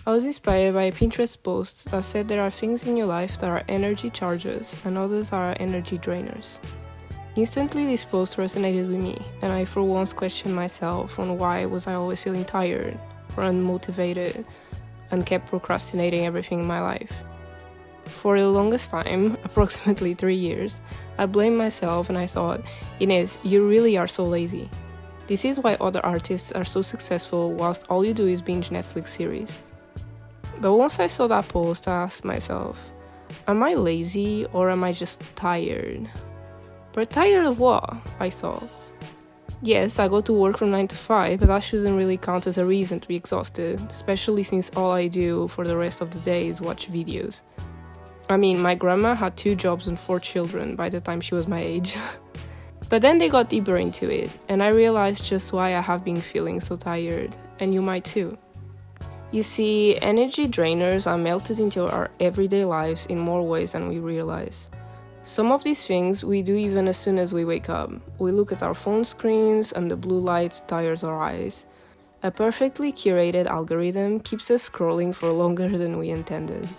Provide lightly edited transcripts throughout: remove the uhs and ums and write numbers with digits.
I was inspired by a Pinterest post that said there are things in your life that are energy chargers and others are energy drainers. Instantly, this post resonated with me, and I for once questioned myself on why was I always feeling tired or unmotivated and kept procrastinating everything in my life. For the longest time, approximately 3 years, I blamed myself and I thought, Ines, you really are so lazy. This is why other artists are so successful whilst all you do is binge Netflix series. But once I saw that post, I asked myself, am I lazy or am I just tired? But tired of what? I thought. Yes, I go to work from 9 to 5, but that shouldn't really count as a reason to be exhausted, especially since all I do for the rest of the day is watch videos. I mean, my grandma had 2 jobs and 4 children by the time she was my age. But then they got deeper into it, and I realized just why I have been feeling so tired, and you might too. You see, energy drainers are melted into our everyday lives in more ways than we realize. Some of these things we do even as soon as we wake up. We look at our phone screens and the blue light tires our eyes. A perfectly curated algorithm keeps us scrolling for longer than we intended.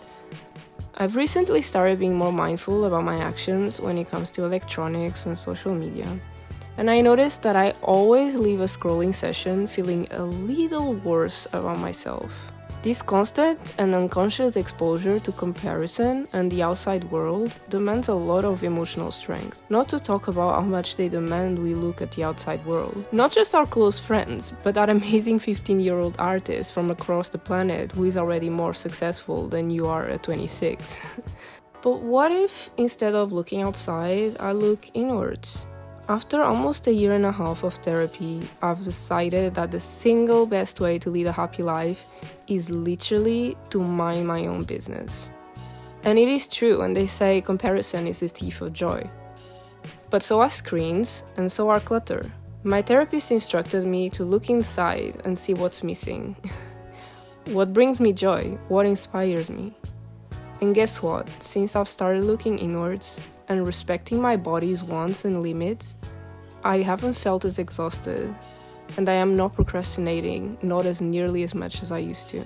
I've recently started being more mindful about my actions when it comes to electronics and social media. And I noticed that I always leave a scrolling session feeling a little worse about myself. This constant and unconscious exposure to comparison and the outside world demands a lot of emotional strength. Not to talk about how much they demand we look at the outside world. Not just our close friends, but that amazing 15-year-old artist from across the planet who is already more successful than you are at 26. But what if, instead of looking outside, I look inwards? After almost 1.5 years of therapy, I've decided that the single best way to lead a happy life is literally to mind my own business. And it is true when they say comparison is the thief of joy. But so are screens, and so are clutter. My therapist instructed me to look inside and see what's missing. What brings me joy? What inspires me? And guess what? Since I've started looking inwards and respecting my body's wants and limits, I haven't felt as exhausted, and I am not procrastinating, not as nearly as much as I used to.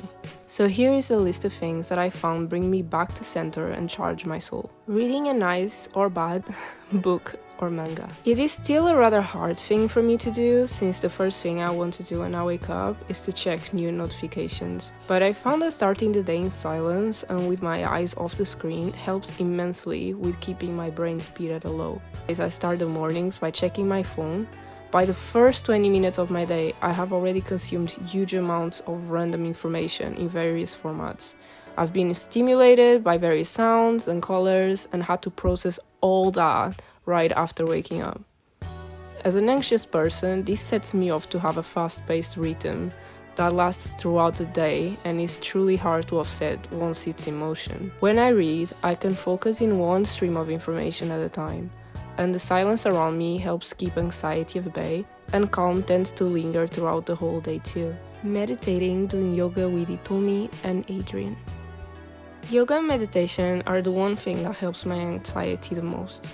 So here is a list of things that I found bring me back to center and charge my soul. Reading a nice or bad book or manga. It is still a rather hard thing for me to do, since the first thing I want to do when I wake up is to check new notifications. But I found that starting the day in silence and with my eyes off the screen helps immensely with keeping my brain speed at a low. As I start the mornings by checking my phone, by the first 20 minutes of my day, I have already consumed huge amounts of random information in various formats. I've been stimulated by various sounds and colors and had to process all that right after waking up. As an anxious person, this sets me off to have a fast-paced rhythm that lasts throughout the day and is truly hard to offset once it's in motion. When I read, I can focus in one stream of information at a time, and the silence around me helps keep anxiety at bay, and calm tends to linger throughout the whole day too. Meditating, doing yoga with Itomi and Adrian. Yoga and meditation are the one thing that helps my anxiety the most.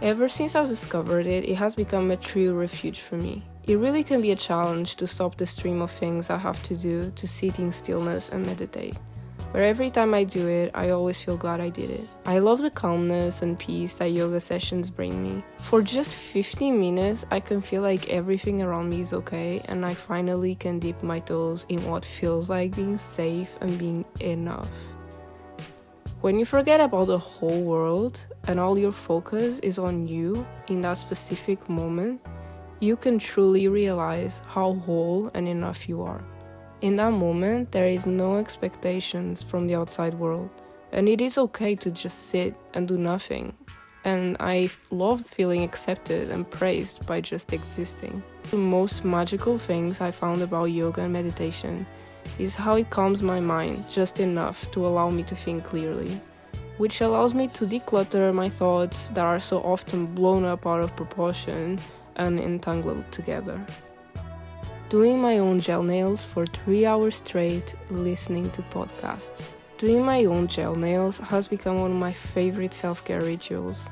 Ever since I've discovered it, it has become a true refuge for me. It really can be a challenge to stop the stream of things I have to do to sit in stillness and meditate. But every time I do it, I always feel glad I did it. I love the calmness and peace that yoga sessions bring me. For just 15 minutes, I can feel like everything around me is okay, and I finally can dip my toes in what feels like being safe and being enough. When you forget about the whole world and all your focus is on you in that specific moment, you can truly realize how whole and enough you are. In that moment, there is no expectations from the outside world, and it is okay to just sit and do nothing. And I love feeling accepted and praised by just existing. The most magical things I found about yoga and meditation is how it calms my mind just enough to allow me to think clearly, which allows me to declutter my thoughts that are so often blown up out of proportion and entangled together. Doing my own gel nails for 3 hours straight, listening to podcasts. Doing my own gel nails has become one of my favorite self-care rituals.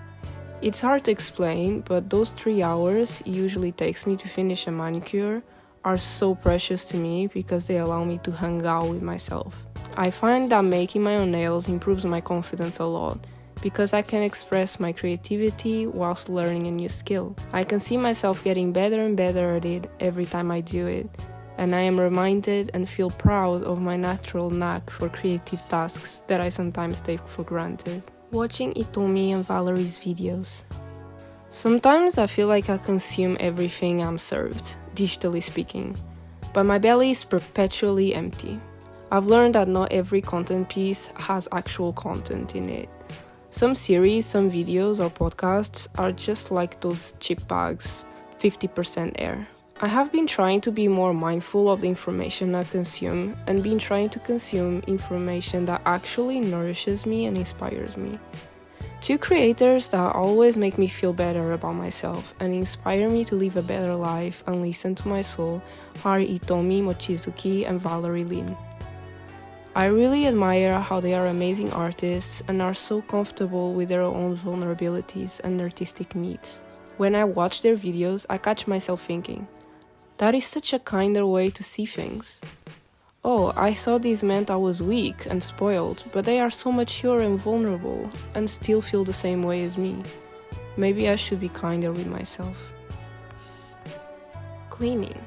It's hard to explain, but those 3 hours usually takes me to finish a manicure are so precious to me because they allow me to hang out with myself. I find that making my own nails improves my confidence a lot because I can express my creativity whilst learning a new skill. I can see myself getting better and better at it every time I do it, and I am reminded and feel proud of my natural knack for creative tasks that I sometimes take for granted. Watching 𝙎𝙤𝙘𝙞𝙖 and Valerie's videos. Sometimes I feel like I consume everything I'm served, digitally speaking, but my belly is perpetually empty. I've learned that not every content piece has actual content in it. Some series, some videos or podcasts are just like those chip bags, 50% air. I have been trying to be more mindful of the information I consume and been trying to consume information that actually nourishes me and inspires me. Two creators that always make me feel better about myself and inspire me to live a better life and listen to my soul are 𝙎𝙤𝙘𝙞𝙖 and Valerie Lynn. I really admire how they are amazing artists and are so comfortable with their own vulnerabilities and artistic needs. When I watch their videos, I catch myself thinking, that is such a kinder way to see things. Oh, I thought this meant I was weak and spoiled, but they are so mature and vulnerable and still feel the same way as me. Maybe I should be kinder with myself. Cleaning.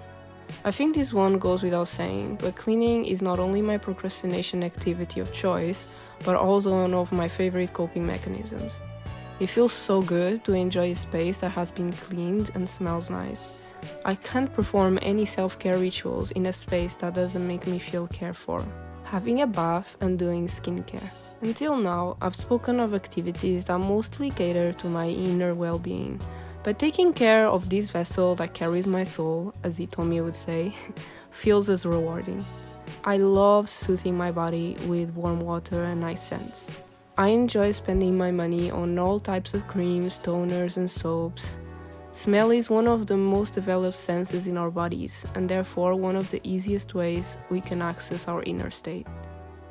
I think this one goes without saying, but cleaning is not only my procrastination activity of choice, but also one of my favorite coping mechanisms. It feels so good to enjoy a space that has been cleaned and smells nice. I can't perform any self-care rituals in a space that doesn't make me feel cared for. Having a bath and doing skincare. Until now, I've spoken of activities that mostly cater to my inner well-being, but taking care of this vessel that carries my soul, as 𝙎𝙤𝙘𝙞𝙖 would say, feels as rewarding. I love soothing my body with warm water and nice scents. I enjoy spending my money on all types of creams, toners and soaps. Smell is one of the most developed senses in our bodies, and therefore one of the easiest ways we can access our inner state.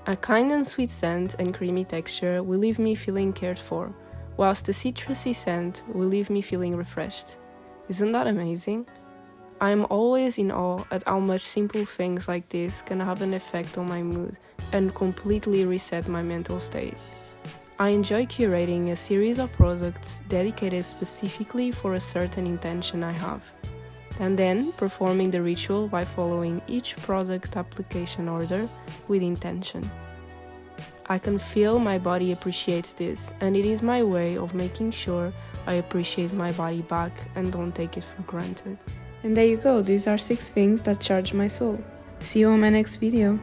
A kind and sweet scent and creamy texture will leave me feeling cared for, whilst the citrusy scent will leave me feeling refreshed. Isn't that amazing? I am always in awe at how much simple things like this can have an effect on my mood and completely reset my mental state. I enjoy curating a series of products dedicated specifically for a certain intention I have, and then performing the ritual by following each product application order with intention. I can feel my body appreciates this, and it is my way of making sure I appreciate my body back and don't take it for granted. And there you go, these are 6 things that charge my soul. See you on my next video.